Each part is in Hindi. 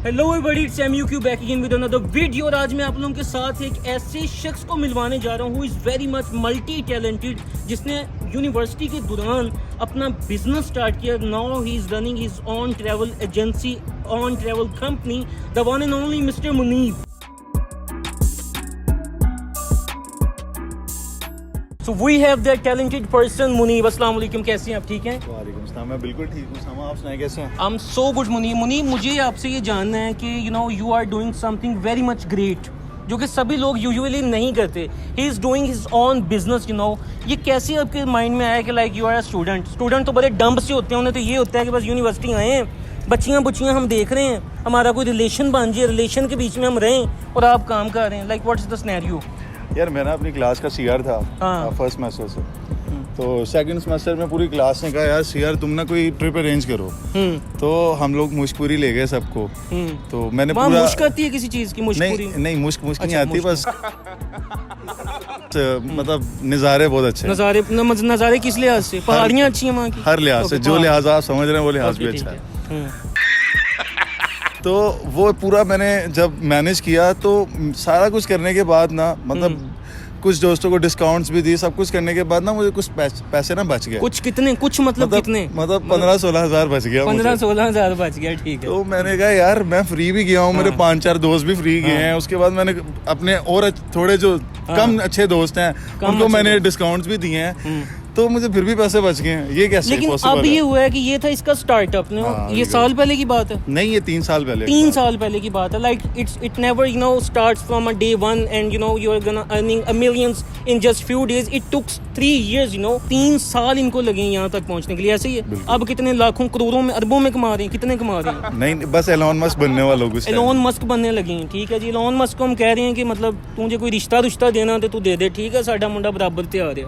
Hello everybody, it's MUQ back again with another video. और आज मैं आप लोगों के साथ एक ऐसे शख्स को मिलवाने जा रहा हूँ who is very much multi talented, जिसने यूनिवर्सिटी के दौरान अपना बिजनेस स्टार्ट किया। Now he is running his own travel agency, own travel company, the one and only mister Munib. So we have that talented person, Munib. अस्सलाम वालेकुम, कैसे हैं आप? ठीक हैं? वालेकुम सलाम, मैं बिल्कुल ठीक हूँ। सामा, आप सुनाएं कैसे हैं? I'm so good Munib. Munib, मुझे आपसे ये जानना है कि you are doing something very much great, जो कि सभी लोग यूजुअली नहीं करते। He is doing his own business, ये कैसे आपके माइंड में आया कि लाइक यू आर स्टूडेंट तो बड़े डम्ब से होते हैं, उन्हें तो ये होता है कि बस यूनिवर्सिटी आए हैं, बच्चियाँ हम देख रहे हैं, हमारा कोई रिलेशन बन जाए, रिलेशन के बीच में हम रहें और आप काम कर रहे हैं। Like what is the scenario? यार मैं ना अपनी क्लास का सीआर था फर्स्ट सेमेस्टर से, तो सेकंड सेमेस्टर में पूरी क्लास ने कहा यार सीआर तुम ना कोई ट्रिप अरेंज करो। तो हम लोग मुश्कपुरी ले गए सबको। तो मैंने पूरा मुश्क आती है किसी चीज़ की? मुश्कपुरी नहीं मुश्क नहीं आती, बस मतलब नज़ारे बहुत अच्छे। नज़ारे किस लिहाज से? पहाड़ियाँ अच्छी हैं वहाँ की? हर लिहाज से, जो लिहाज आप समझ रहे हैं वो लिहाज भी अच्छा है। तो वो पूरा मैंने जब मैनेज किया तो सारा कुछ करने के बाद ना, मतलब कुछ दोस्तों को डिस्काउंट्स भी दी, सब कुछ करने के बाद ना मुझे कुछ पैसे ना बच गए। कुछ कितने? कुछ मतलब कितने? मतलब 15-16 हज़ार बच गया। 15-16 हज़ार बच गया, ठीक है। तो मैंने कहा यार मैं फ्री भी गया हूँ, मेरे 5-4 दोस्त भी फ्री गए हैं। उसके बाद मैंने अपने और थोड़े जो कम अच्छे दोस्त हैं उनको मैंने डिस्काउंट्स भी दिए हैं, तो मुझे फिर भी पैसे बच गए हैं। ये कैसे लेकिन अब ये हुआ है कि ये था इसका स्टार्टअप ने, ये साल पहले की बात है? नहीं, ये 3 साल पहले। 3 साल पहले की बात है। Like it never starts from a day one and you are gonna earning a millions in just few days. It took 3 years 3 साल इनको लगे यहाँ तक पहुँचने के लिए। ऐसे ही है। अब कितने लाखों करोड़ों में अरबों में कमा रहे हैं? कितने कमा रहे हैं? नहीं, बस एलोन मस्क बनने वालों को। एलोन मस्क बनने लगे हैं, ठीक है जी। एलोन मस्क को हम कह रहे हैं कि मतलब तुझे कोई रिश्ता देना तो तू दे दे, ठीक है, साडा मुंडा बराबर तैयार है।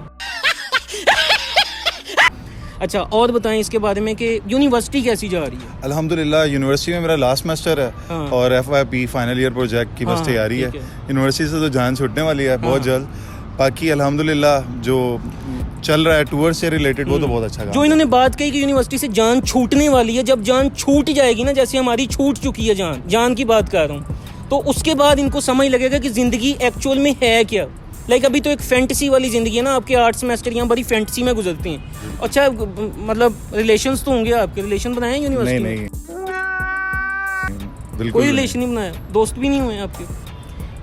अच्छा, और बताएं इसके बारे में कि यूनिवर्सिटी कैसी जा रही है? अल्हम्दुलिल्लाह, यूनिवर्सिटी में मेरा लास्ट सेमेस्टर है और FYP फाइनल ईयर प्रोजेक्ट की बस तैयारी है। यूनिवर्सिटी से तो जान छूटने वाली है बहुत जल्द। बाकी अल्हम्दुलिल्लाह जो चल रहा है टूर से रिलेटेड वो तो बहुत अच्छा काम। जो इन्होंने बात कही कि यूनिवर्सिटी से जान छूटने वाली है, जब जान छूट जाएगी ना, जैसे हमारी छूट चुकी है जान की बात कर रहा हूँ, तो उसके बाद इनको समझ लगेगा कि ज़िंदगी एक्चुअल में है क्या। लाइक अभी तो एक फैंटेसी वाली ज़िंदगी है ना, आपके 8 सेमेस्टर यहाँ बड़ी फैंटेसी में गुजरती हैं। अच्छा, मतलब रिलेशंस तो होंगे आपके? रिलेशन बनाए हैं यूनिवर्सिटी में? बिल्कुल कोई रिलेशन नहीं बनाया, दोस्त भी नहीं हुए आपके?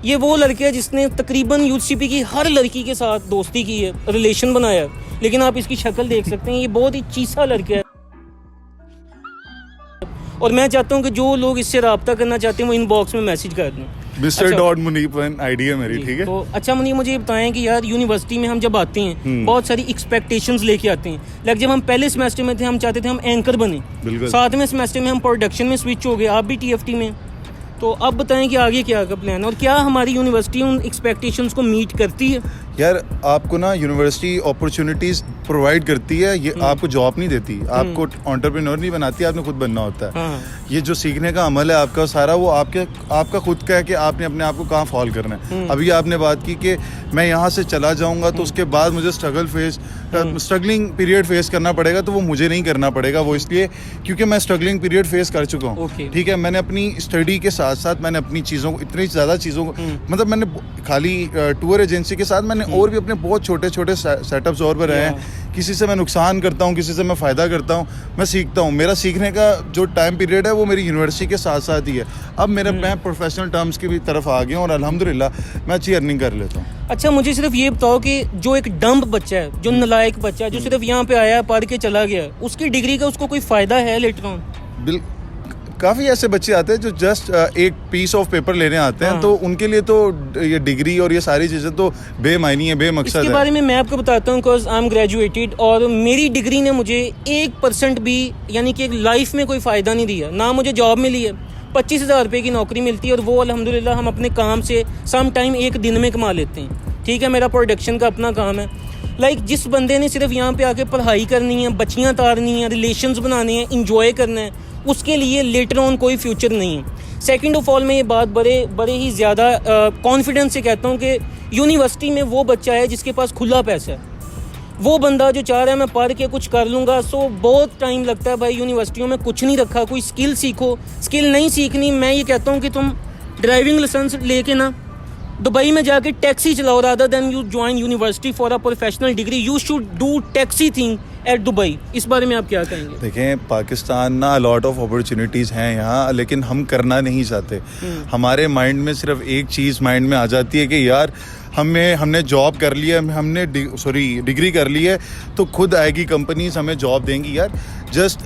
ये वो लड़के है जिसने तकरीबन UCP की हर लड़की के साथ दोस्ती की है, रिलेशन बनाया है, लेकिन आप इसकी शक्ल देख सकते हैं, ये बहुत ही चीसा लड़का है। और मैं चाहता हूँ कि जो लोग इससे रब्ता करना चाहते हैं वो इनबॉक्स में मैसेज कर दें। मिस्टर डॉट मुनीब आईडी है मेरी, ठीक है। तो अच्छा मुनीब, मुझे ये बताएं कि यार यूनिवर्सिटी में हम जब आते हैं बहुत सारी एक्सपेक्टेशंस लेके आते हैं। लाइक जब हम पहले सेमेस्टर में थे हम चाहते थे हम एंकर बने, 7वें सेमेस्टर में हम प्रोडक्शन में स्विच हो गए, आप भी TFT में। तो अब बताएं कि आगे क्या का प्लान है और क्या हमारी यूनिवर्सिटी उन एक्सपेक्टेशंस को मीट करती है? यार आपको ना यूनिवर्सिटी अपॉर्चुनिटीज प्रोवाइड करती है, ये आपको जॉब नहीं देती, आपको एंटरप्रेन्योर नहीं बनाती, आपने खुद बनना होता है। ये जो सीखने का अमल है आपका सारा, वो आपका खुद का है कि आपने अपने आप को कहाँ फॉल करना है। अभी आपने बात की कि मैं यहाँ से चला जाऊँगा तो उसके बाद मुझे स्ट्रगलिंग पीरियड फेस करना पड़ेगा, तो वो मुझे नहीं करना पड़ेगा। वो इसलिए क्योंकि मैं स्ट्रगलिंग पीरियड फेस कर चुका हूँ, ठीक है। मैंने अपनी स्टडी के साथ साथ मैंने अपनी चीज़ों को, इतनी ज़्यादा चीज़ों को, मतलब मैंने खाली टूर एजेंसी के साथ मैंने और भी अपने बहुत छोटे छोटे सेटअप्स और भी रहे हैं। किसी से मैं नुकसान करता हूँ, किसी से मैं फ़ायदा करता हूँ, मैं सीखता हूँ। मेरा सीखने का जो टाइम पीरियड है वो मेरी यूनिवर्सिटी के साथ साथ ही है। अब मैं प्रोफेशनल टर्म्स की भी तरफ आ गया हूँ और अल्हम्दुलिल्लाह मैं अच्छी अर्निंग कर लेता हूँ। अच्छा, मुझे सिर्फ ये बताओ कि जो एक डम्ब बच्चा है, जो नालायक बच्चा है, जो सिर्फ यहाँ पे आया पढ़ के चला गया, उसकी डिग्री का उसको कोई फ़ायदा है लेटर ऑन? काफ़ी ऐसे बच्चे आते हैं जो जस्ट एक पीस ऑफ पेपर लेने आते हैं, तो उनके लिए तो ये डिग्री और ये सारी चीज़ें तो बेमायनी है, बेमकसद है। इसके बारे में मैं आपको बताता हूँ, बिकॉज आई एम ग्रेजुएटेड और मेरी डिग्री ने मुझे 1% भी, यानी कि लाइफ में कोई फ़ायदा नहीं दिया। ना मुझे जॉब मिली है, 25,000 रुपये की नौकरी मिलती है और वो अल्हम्दुलिल्लाह हम अपने काम से सम टाइम एक दिन में कमा लेते हैं, ठीक है। मेरा प्रोडक्शन का अपना काम है। लाइक जिस बंदे ने सिर्फ यहाँ पे आके पढ़ाई करनी है, बच्चियाँ तारनी है, रिलेशंस बनाने हैं, इंजॉय करना है, उसके लिए लेटर ऑन कोई फ्यूचर नहीं है। सेकंड ऑफ ऑल मैं ये बात बड़े ही ज़्यादा कॉन्फिडेंस से कहता हूँ कि यूनिवर्सिटी में वो बच्चा है जिसके पास खुला पैसा है। वो बंदा जो चाह रहा है मैं पढ़ के कुछ कर लूँगा, सो बहुत टाइम लगता है भाई। यूनिवर्सिटियों में कुछ नहीं रखा, कोई स्किल सीखो। स्किल नहीं सीखनी, मैं ये कहता हूँ कि तुम ड्राइविंग लाइसेंस लेके ना दुबई में जाके टैक्सी चलाओ, rather than you join university for a professional degree. You should do taxi thing at Dubai. इस बारे में आप क्या कहेंगे? देखें, पाकिस्तान ना लॉट ऑफ अपॉर्चुनिटीज़ हैं यहाँ, लेकिन हम करना नहीं चाहते। हमारे माइंड में सिर्फ एक चीज़ माइंड में आ जाती है कि यार हमने जॉब कर लिया, हमने डिग्री कर ली है तो खुद आएगी कंपनीज हमें जॉब देंगी। यार जस्ट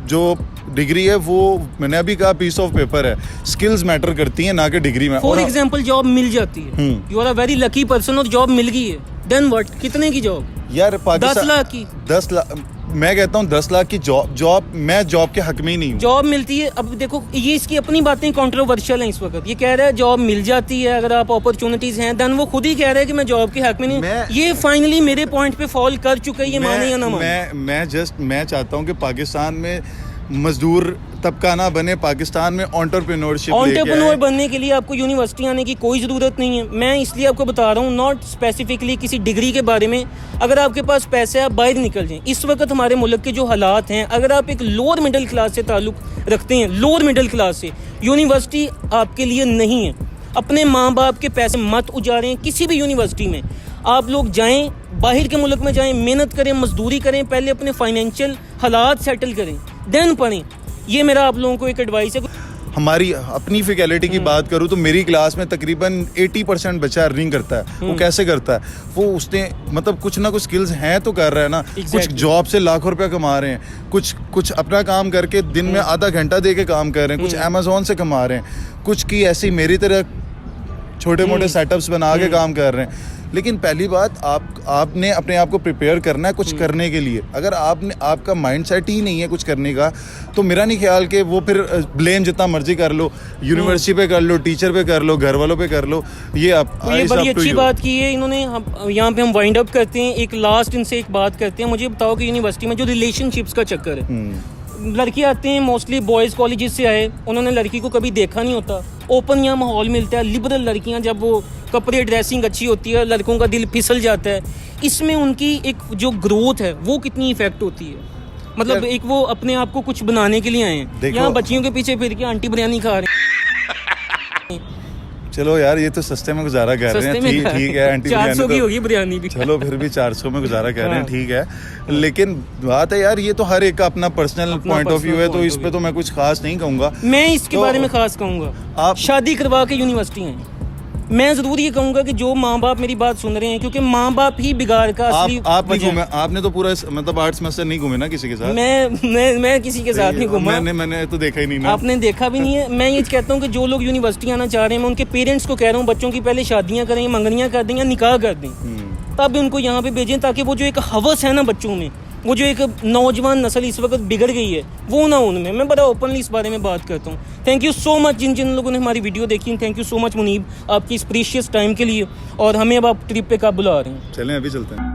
जो डिग्री है वो मैंने अभी कहा पीस ऑफ पेपर है, स्किल्स मैटर करती हैं ना कि डिग्री में। फॉर एग्जाम्पल जॉब मिल जाती है, you are a very lucky person और जॉब मिल गई है, देन व्हाट? कितने की जॉब? यार 10 लाख की। 10 लाख मैं कहता हूँ 10 लाख की जॉब मैं जॉब के हक में ही नहीं हूँ। जॉब मिलती है। अब देखो ये इसकी अपनी बातें कंट्रोवर्शियल हैं इस वक्त। ये कह रहा है जॉब मिल जाती है अगर आप अपॉर्चुनिटीज हैं, देन वो खुद ही कह रहा है कि मैं जॉब के हक में नहीं। ये फाइनली मेरे पॉइंट पे फॉल कर चुका है, ये माने या ना माने। मैं चाहता हूँ कि पाकिस्तान में मजदूर तबका ना बने, पाकिस्तान में एंटरप्रेन्योर बनने के लिए आपको यूनिवर्सिटी आने की कोई ज़रूरत नहीं है। मैं इसलिए आपको बता रहा हूँ, नॉट स्पेसिफिकली किसी डिग्री के बारे में। अगर आपके पास पैसे है आप बाहर निकल जाएं। इस वक्त हमारे मुल्क के जो हालात हैं, अगर आप एक लोअर मिडिल क्लास से ताल्लुक़ रखते हैं, लोअर मिडिल क्लास से, यूनिवर्सिटी आपके लिए नहीं है। अपने माँ बाप के पैसे मत उजाड़ें किसी भी यूनिवर्सिटी में। आप लोग जाएं, बाहर के मुल्क में जाएं, मेहनत करें, मजदूरी करें, पहले अपने फाइनेंशियल हालात सेटल करें, देन पढ़ें। ये मेरा आप लोगों को एक एडवाइस है। हमारी अपनी फैकल्टी की बात करूँ तो मेरी क्लास में तकरीबन 80% बच्चा अर्निंग करता है। वो कैसे करता है? वो उसने मतलब कुछ ना कुछ स्किल्स हैं तो कर रहा है ना। कुछ जॉब से लाखों रुपया कमा रहे हैं, कुछ अपना काम करके दिन में आधा घंटा दे के काम कर रहे हैं, कुछ अमेज़ॉन से कमा रहे हैं, कुछ की ऐसी मेरी तरह छोटे मोटे सेटअप्स बना के काम कर रहे हैं। लेकिन पहली बात आपने अपने आप को प्रिपेयर करना है कुछ करने के लिए। अगर आपका माइंडसेट ही नहीं है कुछ करने का, तो मेरा नहीं ख्याल कि वो फिर ब्लेम जितना मर्जी कर लो, यूनिवर्सिटी पे कर लो, टीचर पे कर लो, घर वालों पे कर लो। ये बड़ी अच्छी बात की है इन्होंने। यहाँ पे हम वाइंड अप करते हैं, एक लास्ट इनसे एक बात करते हैं। मुझे बताओ कि यूनिवर्सिटी में जो रिलेशनशिप्स का चक्कर है, लड़के आते हैं मोस्टली बॉयज़ कॉलेजेस से आए, उन्होंने लड़की को कभी देखा नहीं होता, ओपन यहाँ माहौल मिलता है, लिबरल लड़कियाँ, जब वो कपड़े ड्रेसिंग अच्छी होती है लड़कों का दिल फिसल जाता है। इसमें उनकी एक जो ग्रोथ है वो कितनी इफेक्ट होती है। मतलब एक वो अपने आप को कुछ बनाने के लिए आए हैं, यहाँ बच्चियों के पीछे फिर के आंटी बिरयानी खा रहे हैं। चलो यार ये तो सस्ते में गुजारा कर रहे हैं, ठीक है। आंटी 400 की होगी बिरयानी भी, चलो फिर भी 400 में गुजारा कर रहे हैं, ठीक है। लेकिन बात है यार, ये तो हर एक का अपना पर्सनल पॉइंट ऑफ व्यू है, तो इस पे तो मैं कुछ खास नहीं कहूँगा। मैं इसके बारे में खास कहूँगा, आप शादी करवा के यूनिवर्सिटी हैं। मैं जरूर ये कहूंगा कि जो माँ बाप मेरी बात सुन रहे हैं, क्योंकि माँ बाप ही बिगाड़ का असली आपने तो पूरा मतलब 8 सेमेस्टर नहीं घूमे ना किसी के साथ? मैं किसी के साथ नहीं घूमा। मैंने तो देखा ही नहीं ना। आपने देखा भी नहीं है। मैं ये कहता हूँ कि जो लोग यूनिवर्सिटी आना चाह रहे हैं, मैं उनके पेरेंट्स को कह रहा हूँ, बच्चों की पहले शादियाँ करें, मंगनियाँ कर दें या निकाह कर दें, तब उनको यहाँ पे भेजें, ताकि वो जो एक हवस है ना बच्चों में, वो जो एक नौजवान नस्ल इस वक्त बिगड़ गई है, वो ना उनमें। मैं बड़ा ओपनली इस बारे में बात करता हूँ। थैंक यू सो मच जिन लोगों ने हमारी वीडियो देखी। Thank you so much Munib आपकी इस प्रीशियस टाइम के लिए। और हमें अब आप ट्रिप पे कब बुला रहे हैं? चलें अभी चलते हैं।